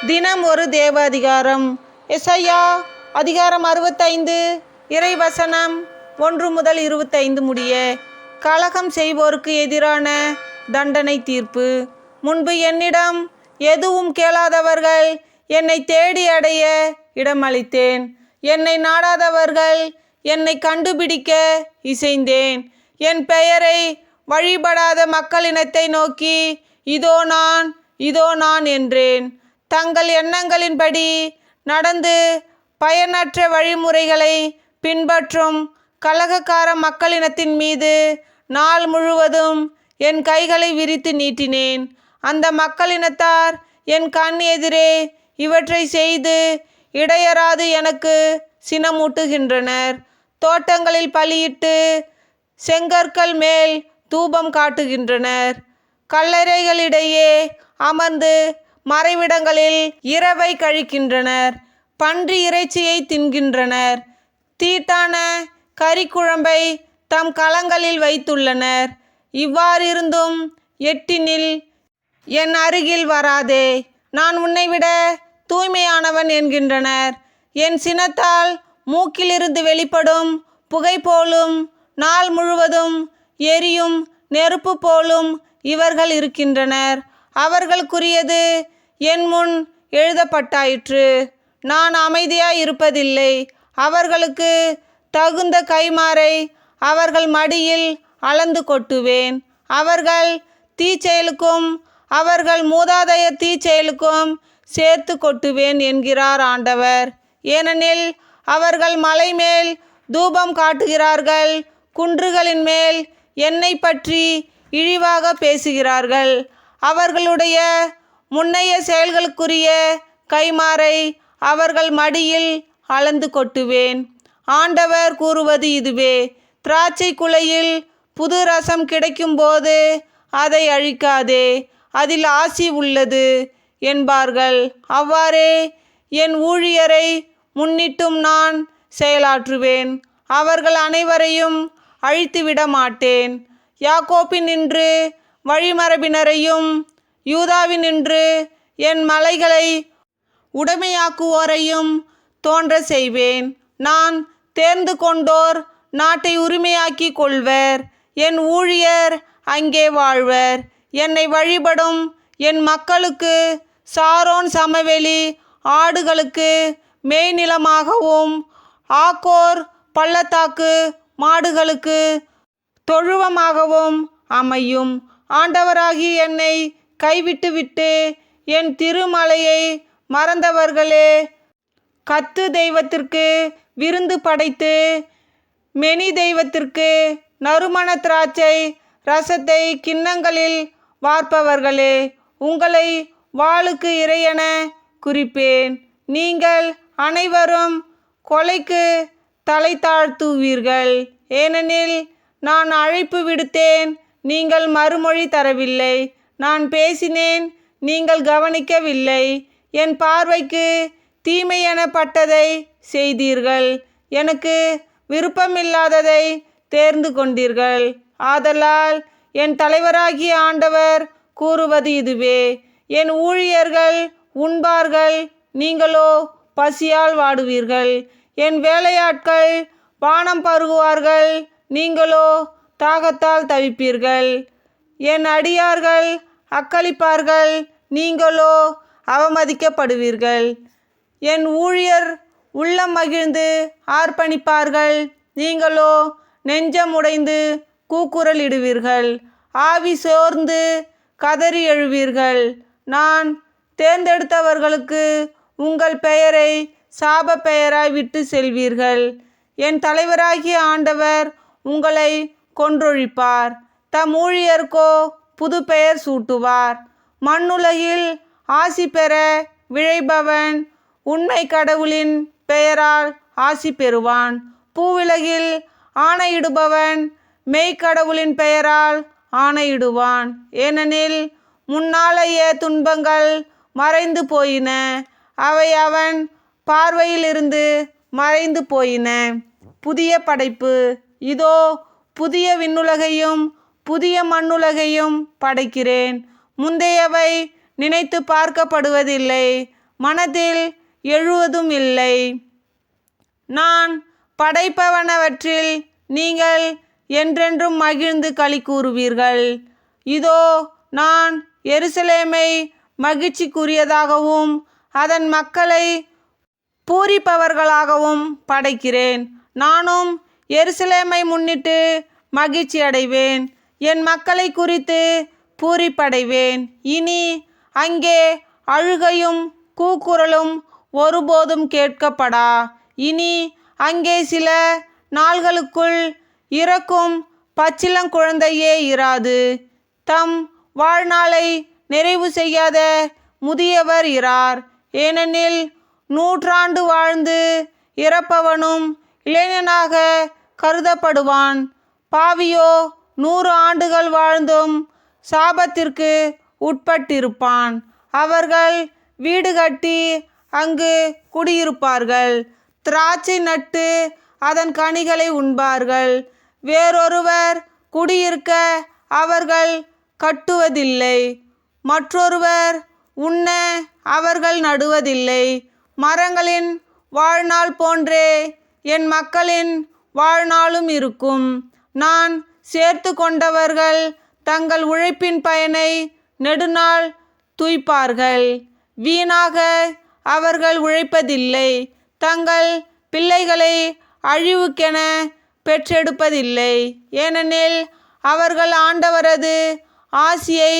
தினம் ஒரு தேவ அதிகாரம். எசையா அதிகாரம் 65 இறைவசனம் 1 முதல் 25 முடிய. கலகம் செய்வோருக்கு எதிரான தண்டனை தீர்ப்பு. முன்பு என்னிடம் எதுவும் கேளாதவர்கள் என்னை தேடி அடைய இடமளித்தேன். என்னை நாடாதவர்கள் என்னை கண்டுபிடிக்க இசைந்தேன். என் பெயரை வழிபடாத மக்களினத்தை நோக்கி இதோ நான் என்றேன். தங்கள் எண்ணங்களின்படி நடந்து பயனற்ற வழிமுறைகளை பின்பற்றும் கலகக்கார மக்களினத்தின் மீது நாள் முழுவதும் என் கைகளை விரித்து நீட்டினேன். அந்த மக்களினத்தார் என் கண் எதிரே இவற்றை செய்து இடையறாது எனக்கு சினமூட்டுகின்றனர். தோட்டங்களில் பலியிட்டு செங்கற்கள் மேல் தூபம் காட்டுகின்றனர். கல்லறைகளிடையே அமர்ந்து மறைவிடங்களில் இரவை கழிக்கின்றனர். பன்றி இறைச்சியை தின்கின்றனர். தீட்டான கறிக்குழம்பை தம் களங்களில் வைத்துள்ளனர். இவ்வாறிருந்தும் எட்டினில் என் அருகில் வராதே, நான் உன்னை விட தூய்மையானவன் என்கின்றனர். என் சினத்தால் மூக்கிலிருந்து வெளிப்படும் புகை போலும் நாள் முழுவதும் எரியும் நெருப்பு போலும் இவர்கள் இருக்கின்றனர். அவர்களுக்குரியது என் முன் எழுதப்பட்டாயிற்று. நான் அமைதியாய் இருப்பதில்லை. அவர்களுக்கு தகுந்த கைமாறை அவர்கள் மடியில் அளந்து கொட்டுவேன். அவர்கள் தீச்செயலுக்கும் அவர்கள் மூதாதையர் தீச்செயலுக்கும் சேர்த்து கொட்டுவேன் என்கிறார் ஆண்டவர். ஏனெனில் அவர்கள் மலை மேல் தூபம் காட்டுகிறார்கள், குன்றுகளின் மேல் என்னை பற்றி இழிவாக பேசுகிறார்கள். அவர்களுடைய முன்னைய செயல்களுக்குரிய கைமாறை அவர்கள் மடியில் அளந்து கொட்டுவேன். ஆண்டவர் கூறுவது இதுவே: திராட்சை குலையில் புது ரசம் கிடைக்கும்போது அதை அழிக்காதே, அதில் ஆசி உள்ளது என்பார்கள். அவ்வாறே என் ஊழியரை முன்னிட்டும் நான் செயலாற்றுவேன். அவர்கள் அனைவரையும் அழித்துவிட மாட்டேன். யாக்கோபினின்று வழிமரபினரையும் யூதாவினின்று என் மலைகளை உடைமையாக்குவோரையும் தோன்ற செய்வேன். நான் தேர்ந்து கொண்டோர் நாட்டை உரிமையாக்கி கொள்வர். என் ஊழியர் அங்கே வாழ்வர். என்னை வழிபடும் என் மக்களுக்கு சாரோன் சமவெளி ஆடுகளுக்கு மேய்நிலமாகவும் ஆக்கோர் பள்ளத்தாக்கு மாடுகளுக்கு தொழுவமாகவும் அமையும். ஆண்டவராகி என்னை கைவிட்டுவிட்டு என் திருமலையை மறந்தவர்களே, கத்து தெய்வத்திற்கு விருந்து படைத்து மெனி தெய்வத்திற்கு நறுமண திராட்சை ரசத்தை கிண்ணங்களில் வார்ப்பவர்களே, உங்களை வாளுக்கு இரையென குறிப்பேன். நீங்கள் அனைவரும் கொலைக்கு தலை தாழ்த்துவீர்கள். ஏனெனில் நான் அழைப்பு விடுத்தேன், நீங்கள் மறுமொழி தரவில்லை. நான் பேசினேன், நீங்கள் கவனிக்கவில்லை. என் பார்வைக்கு தீமை எனப்பட்டதை செய்தீர்கள். எனக்கு விருப்பமில்லாததை தேர்ந்து கொண்டீர்கள். ஆதலால் என் தலைவராகிய ஆண்டவர் கூறுவது இதுவே: என் ஊழியர்கள் உண்பார்கள், நீங்களோ பசியால் வாடுவீர்கள். என் வேலையாட்கள் பானம் பருகுவார்கள், நீங்களோ தாகத்தால் தவிப்பீர்கள். என் அடியார்கள் அக்களிப்பார்கள், நீங்களோ அவமதிக்கப்படுவீர்கள். என் ஊழியர் உள்ளம் மகிழ்ந்து ஆர்ப்பணிப்பார்கள், நீங்களோ நெஞ்சம் உடைந்து கூக்குரல் இடுவீர்கள். ஆவி சோர்ந்து கதறி எழுவீர்கள். நான் தேர்ந்தெடுத்தவர்களுக்கு உங்கள் பெயரை சாப பெயராய் விட்டு செல்வீர்கள். என் தலைவராகிய ஆண்டவர் உங்களை கொன்றொழிப்பார். தம் ஊழியர்க்கோ புது பெயர் சூட்டுவார். மண்ணுலகில் ஆசி பெற விழைபவன் உண்மை கடவுளின் பெயரால் ஆசி பெறுவான். பூவிலகில் ஆணையிடுபவன் மெய்க்கடவுளின் பெயரால் ஆணையிடுவான். ஏனெனில் முன்னாளைய துன்பங்கள் மறைந்து போயின, அவை அவன் பார்வையிலிருந்து மறைந்து போயின. புதிய படைப்பு. இதோ புதிய விண்ணுலகையும் புதிய மண்ணுலகையும் படைக்கிறேன். முந்தையவை நினைத்து பார்க்கப்படுவதில்லை, மனதில் எழுவதும் இல்லை. நான் படைப்பவனவற்றில் நீங்கள் என்றென்றும் மகிழ்ந்து களி கூறுவீர்கள். இதோ நான் எருசலேமை மகிழ்ச்சிக்குரியதாகவும் அதன் மக்களை பூரிப்பவர்களாகவும் படைக்கிறேன். நானும் எருசலேமை முன்னிட்டு மகிழ்ச்சி அடைவேன், என் மக்களை குறித்து பூரிப்படைவேன். இனி அங்கே அழுகையும் கூக்குரலும் ஒருபோதும் கேட்கப்படா. இனி அங்கே சில நாள்களுக்குள் இறக்கும் பச்சிளங்குழந்தையே இராது. தம் வாழ்நாளை நிறைவு செய்யாத முதியவர் இரார். ஏனெனில் 100 ஆண்டு வாழ்ந்து இறப்பவனும் இளைஞனாக கருதப்படுவான். பாவியோ 100 ஆண்டுகள் வாழ்ந்தும் சாபத்திற்கு உட்பட்டிருப்பான். அவர்கள் வீடு கட்டி அங்கு குடியிருப்பார்கள், திராட்சை நட்டு அதன் கனிகளை உண்பார்கள். வேறொருவர் குடியிருக்க அவர்கள் கட்டுவதில்லை, மற்றொருவர் உண்ண அவர்கள் நடுவதில்லை. மரங்களின் வாழ்நாள் போன்றே என் மக்களின் வாழ்நாளும் இருக்கும். நான் சேர்த்து கொண்டவர்கள் தங்கள் உழைப்பின் பயனை நெடுநாள் துய்ப்பார்கள். வீணாக அவர்கள் உழைப்பதில்லை, தங்கள் பிள்ளைகளை அழிவுக்கென பெற்றெடுப்பதில்லை. ஏனெனில் அவர்கள் ஆண்டவரது ஆசியை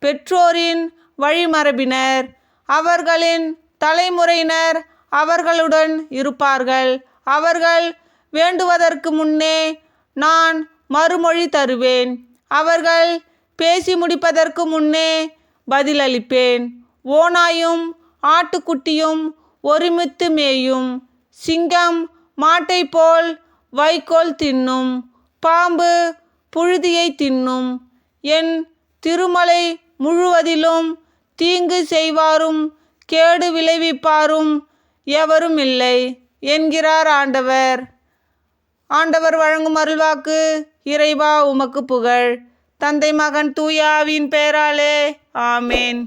பெற்றோரின் வழிமரபினர். அவர்களின் தலைமுறையினர் அவர்களுடன் இருப்பார்கள். அவர்கள் வேண்டுவதற்கு முன்னே நான் மறுமொழி தருவேன். அவர்கள் பேசி முடிப்பதற்கு முன்னே பதிலளிப்பேன். ஓநாயும் ஆட்டுக்குட்டியும் ஒருமித்து மேயும். சிங்கம் மாட்டை போல் வைக்கோல் தின்னும், பாம்பு புழுதியை தின்னும். என் திருமலை முழுவதிலும் தீங்கு செய்வாரும் கேடு விளைவிப்பாரும் எவரும் இல்லை என்கிறார் ஆண்டவர். ஆண்டவர் வழங்கும் அருள்வாக்கு. இறைவா உமக்கு புகழ். தந்தை மகன் தூய ஆவியின் பெயராலே ஆமேன்.